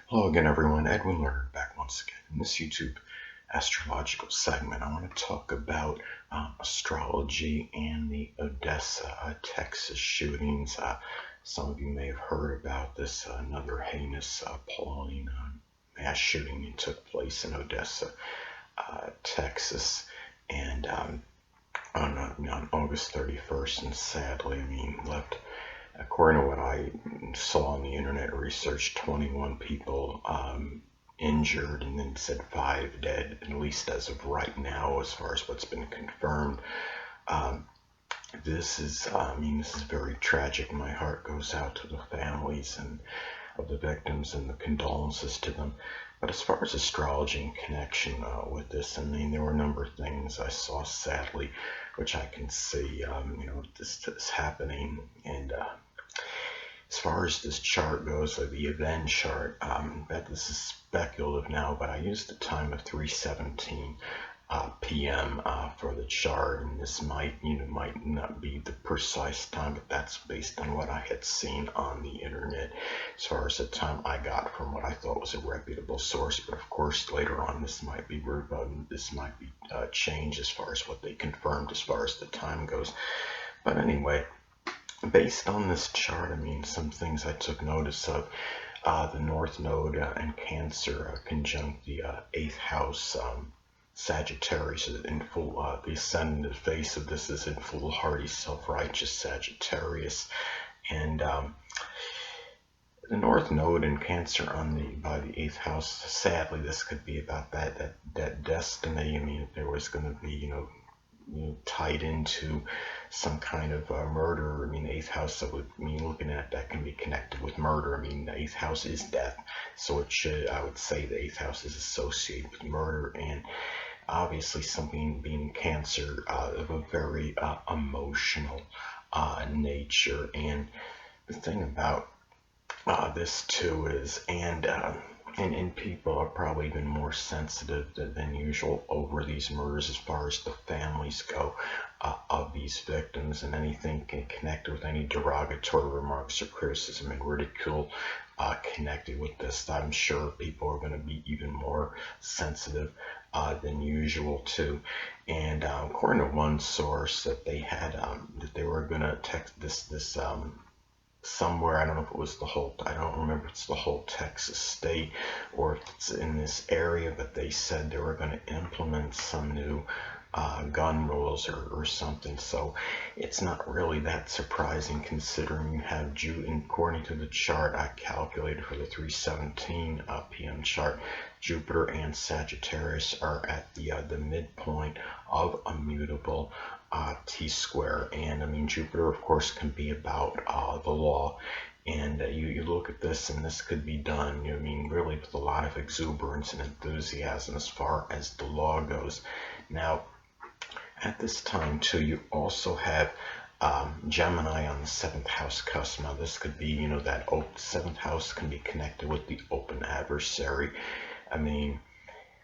Hello again, everyone. Edwin Learnard back once again. In this YouTube astrological segment, I want to talk about astrology and the Odessa, Texas shootings. Some of you may have heard about this. Another heinous appalling mass shooting that took place in Odessa, Texas, and on August 31st. And sadly, left. According to what I saw on the internet research, 21 people injured, and then said 5 dead, at least as of right now, as far as what's been confirmed. Um, this is very tragic. My heart goes out to the families and of the victims and the condolences to them. But as far as astrology in connection with this, there were a number of things I saw, sadly, which I can see, this happening. And as far as this chart goes, the event chart, that this is speculative now, but I used the time of 3:17 p.m. For the chart, and this might not be the precise time, but that's based on what I had seen on the internet as far as the time I got from what I thought was a reputable source. But of course, later on, this might be changed as far as what they confirmed as far as the time goes. But anyway, based on this chart, some things I took notice of. The North Node in Cancer conjunct the 8th house Sagittarius in full. The ascendant face of this is in full hardy, self-righteous Sagittarius, and the North Node in Cancer by the 8th house. Sadly, this could be about that destiny. If there was going to be tied into some kind of murder. 8th house, that would mean looking at that can be connected with murder. The 8th house is death, so I would say the 8th house is associated with murder, and obviously something being Cancer of a very emotional nature. And the thing about this too is, and people are probably even more sensitive than usual over these murders as far as the families go of these victims, and anything connected with any derogatory remarks or criticism and ridicule connected with this. I'm sure people are going to be even more sensitive than usual too. And according to one source, that they had that they were going to text this somewhere. I don't know if it was I don't remember if it's the whole Texas state or if it's in this area, but they said they were going to implement some new gun rules or something. So it's not really that surprising, considering you have according to the chart I calculated for the 3:17 p.m. chart, Jupiter and Sagittarius are at the midpoint of a mutable T-square. And Jupiter, of course, can be about the law. And you look at this, and this could be done, really with a lot of exuberance and enthusiasm as far as the law goes. Now, at this time, too, you also have Gemini on the 7th house cusp. Now, this could be, that 7th house can be connected with the open adversary.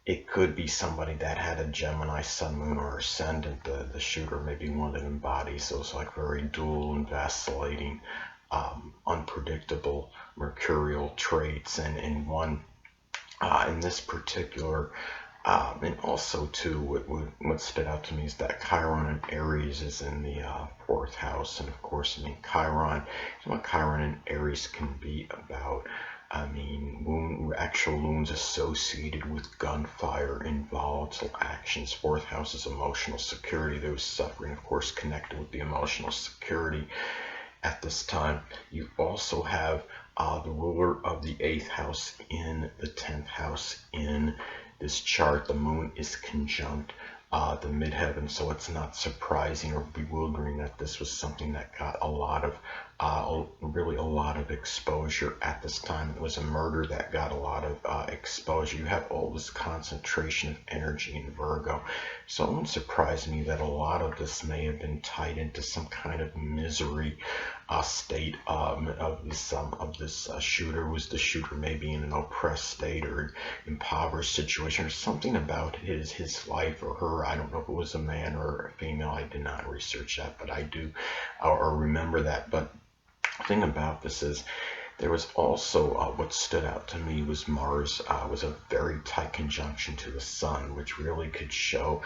It could be somebody that had a Gemini sun, moon, or ascendant. The shooter may be one that embodies those very dual and vacillating, unpredictable mercurial traits. And in this particular, and also too, what stood out to me is that Chiron and Aries is in the 4th house. And of course, Chiron, what Chiron and Aries can be about. Actual wounds associated with gunfire and volatile actions. 4th house is emotional security. There was suffering, of course, connected with the emotional security at this time. You also have the ruler of the 8th house in the 10th house in this chart. The moon is conjunct the midheaven, so it's not surprising or bewildering that this was something that got a lot of exposure at this time. It was a murder that got a lot of exposure. You have all this concentration of energy in Virgo, so it wouldn't surprise me that a lot of this may have been tied into some kind of misery state of this shooter. Was the shooter maybe in an oppressed state or impoverished situation, or something about his life or her? I don't know if it was a man or a female. I did not research that, but I do or remember that. But the thing about this is, There was also what stood out to me was Mars was a very tight conjunction to the Sun, which really could show,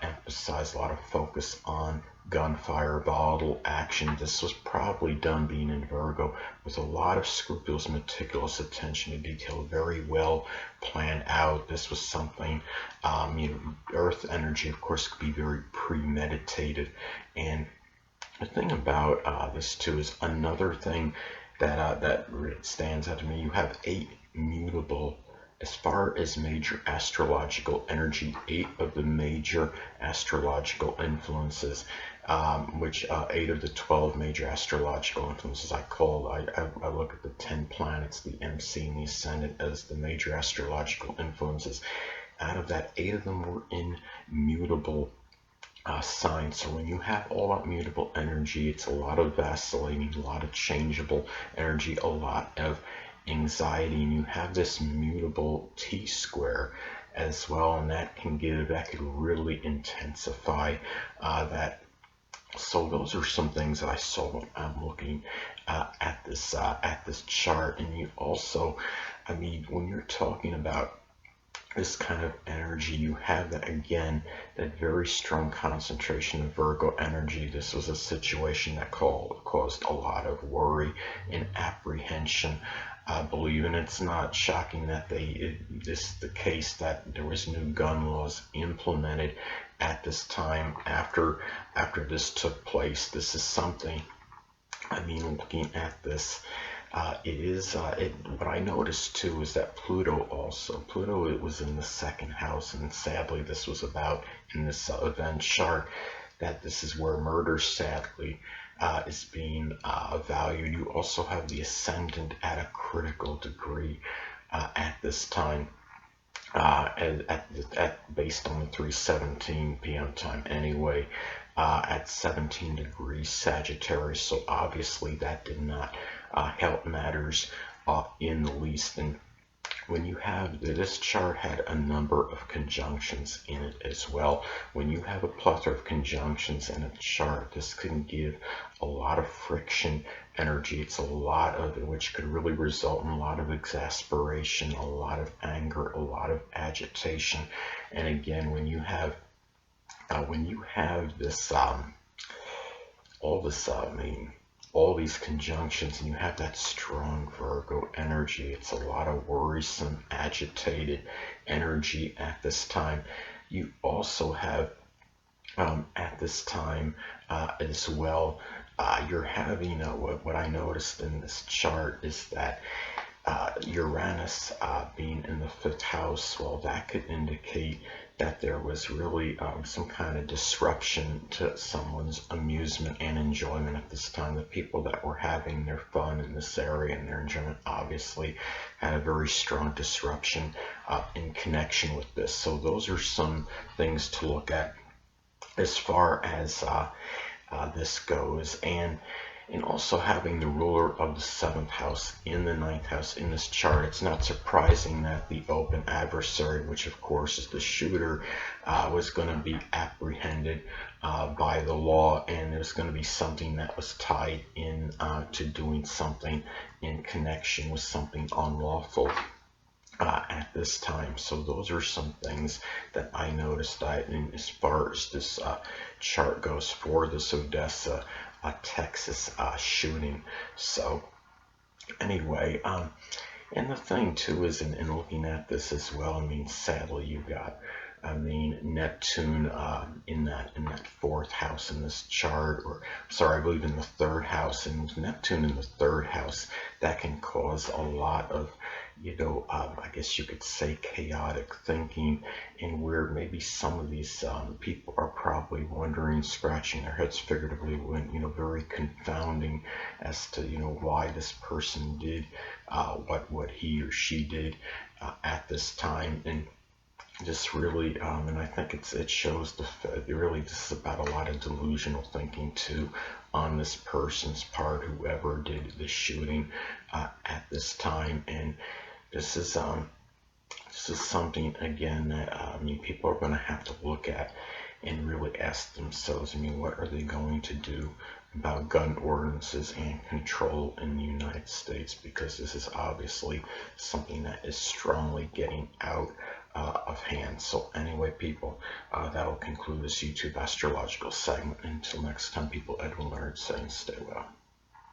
emphasize a lot of focus on gunfire, volatile action. This was probably done, being in Virgo, with a lot of scrupulous, meticulous attention to detail, very well planned out. This was something, Earth energy, of course, could be very premeditated. And the thing about this too is another thing that stands out to me. You have 8 mutable, as far as major astrological energy, 8 of the major astrological influences, which 8 of the 12 major astrological influences I look at the 10 planets, the MC and the ascendant, as the major astrological influences. Out of that, 8 of them were in mutable signs. So when you have all that mutable energy, it's a lot of vacillating, a lot of changeable energy, a lot of anxiety, and you have this mutable T-square as well, and that could really intensify that. So those are some things that I saw when I'm looking at this chart. And you also, when you're talking about this kind of energy, you have that again, that very strong concentration of Virgo energy. This was a situation that caused a lot of worry and apprehension. I believe, and it's not shocking that this is the case, that there was new gun laws implemented at this time after this took place. This is something, looking at this, what I noticed too is that Pluto, it was in the 2nd house, and sadly this was about, in this event chart, that this is where murder sadly is being valued. You also have the ascendant at a critical degree at this time, based on the 3:17 p.m. time anyway, at 17 degrees Sagittarius. So obviously that did not help matters in the least. And when you have, this chart had a number of conjunctions in it as well. When you have a plethora of conjunctions in a chart, this can give a lot of friction energy. It's a lot of it, which could really result in a lot of exasperation, a lot of anger, a lot of agitation. And again, when you have this all these conjunctions, and you have that strong Virgo energy, it's a lot of worrisome, agitated energy at this time. You also have at this time as well, you're having what I noticed in this chart is that Uranus being in the 5th house, well, that could indicate that there was really some kind of disruption to someone's amusement and enjoyment at this time. The people that were having their fun in this area and their enjoyment obviously had a very strong disruption in connection with this. So those are some things to look at as far as this goes. And also having the ruler of the 7th house in the 9th house in this chart, it's not surprising that the open adversary, which of course is the shooter, was going to be apprehended by the law, and there's going to be something that was tied in to doing something in connection with something unlawful at this time. So those are some things that I noticed as far as this chart goes for this Odessa, Texas shooting. So anyway, and the thing too is in looking at this as well, sadly you got Neptune in that 4th house in this chart, or sorry, I believe in the 3rd house, and Neptune in the 3rd house, that can cause a lot of I guess you could say chaotic thinking, and where maybe some of these people are probably wondering, scratching their heads figuratively, when very confounding as to why this person did what he or she did at this time. And just really, and I think it shows really this is about a lot of delusional thinking too on this person's part, whoever did the shooting at this time. And this is something again that people are going to have to look at and really ask themselves, what are they going to do about gun ordinances and control in the United States, because this is obviously something that is strongly getting out of hand. So anyway, people, that will conclude this YouTube astrological segment. Until next time, people, Edwin Learnard saying stay well.